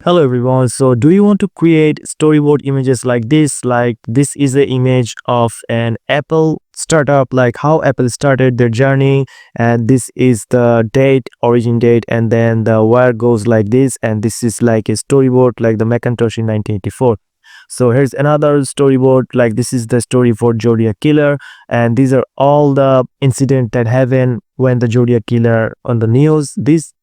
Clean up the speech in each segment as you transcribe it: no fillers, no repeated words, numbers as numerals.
Hello everyone. So do you want to create storyboard images like this? Like this is the image of an Apple startup, like how Apple started their journey, and this is the date, origin date, and then the wire goes like this, and this is like a storyboard like the Macintosh in 1984. So here's another storyboard, like this is the story for Zodiac Killer, and these are all the incident that happened when the Zodiac Killer on the news. This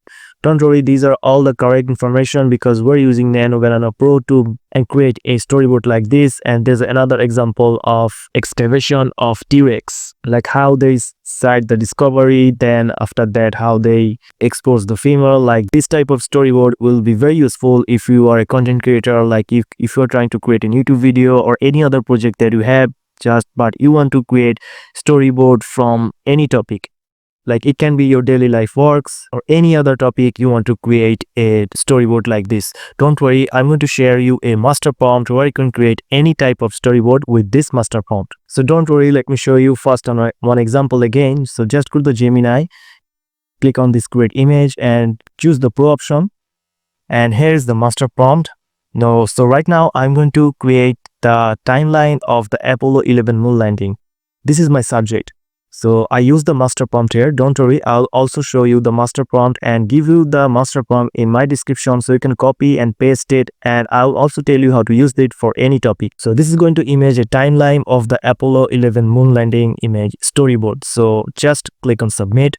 Don't worry, these are all the correct information because we're using Nano Banana Pro to and create a storyboard like this. And there's another example of excavation of T-Rex, like how they cite the discovery, then after that how they expose the femur. Like this type of storyboard will be very useful if you are a content creator, like if you're trying to create a YouTube video or any other project that you have, but you want to create storyboard from any topic. Like it can be your daily life works or any other topic you want to create a storyboard like this. Don't worry, I'm going to share you a master prompt where you can create any type of storyboard with this master prompt. So don't worry, let me show you first on one example again. So just go to the Gemini, click on this create image and choose the pro option. And here's the master prompt. So right now I'm going to create the timeline of the Apollo 11 moon landing. This is my subject. So I use the master prompt here. Don't worry, I'll also show you the master prompt and give you the master prompt in my description so you can copy and paste it, and I'll also tell you how to use it for any topic. So this is going to image a timeline of the Apollo 11 moon landing image storyboard. So just click on submit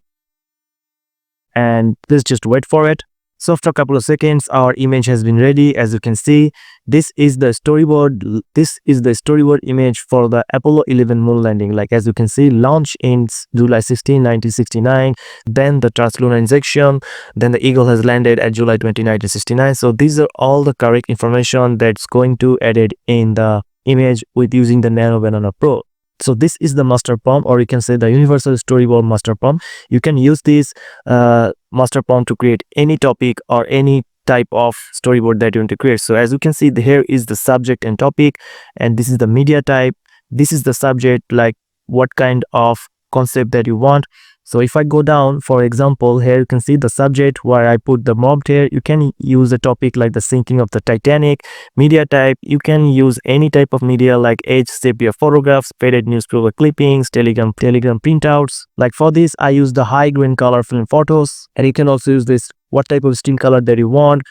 and please just wait for it. So after a couple of seconds, our image has been ready. As you can see, this is the storyboard. This is the storyboard image for the Apollo 11 moon landing. Like as you can see, launch in July 16, 1969. Then the translunar injection. Then the Eagle has landed at July 20, 1969. So these are all the correct information that's going to added in the image with using the Nano Banana Pro. So this is the master prompt, or you can say the universal storyboard master prompt. You can use this master prompt to create any topic or any type of storyboard that you want to create. So as you can see, here is the subject and topic, and this is the media type. This is the subject, like what kind of concept that you want. So if I go down, for example, here you can see the subject where I put the mobbed here. You can use a topic like the sinking of the Titanic. Media type, you can use any type of media like edge sepia photographs, faded newspaper clippings, telegram printouts. Like for this, I use the high grain color film photos, and you can also use this what type of skin color that you want.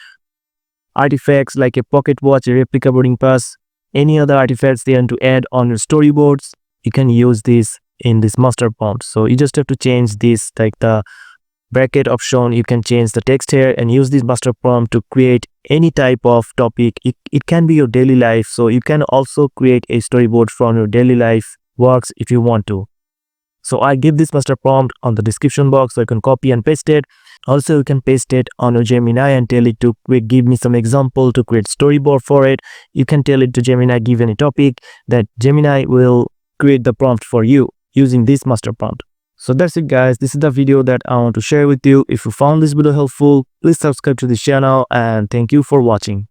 Artifacts like a pocket watch, a replica boarding pass, any other artifacts they want to add on your storyboards, you can use this in this master prompt. So you just have to change this, like the bracket option. You can change the text here and use this master prompt to create any type of topic. It can be your daily life, so you can also create a storyboard from your daily life works if you want to. So I give this master prompt on the description box so you can copy and paste it. Also you can paste it on your Gemini and tell it to give me some example to create storyboard for it. You can tell it to Gemini, give any topic, that Gemini will create the prompt for you using this master prompt. So that's it guys, this is the video that I want to share with you. If you found this video helpful, please subscribe to this channel, and thank you for watching.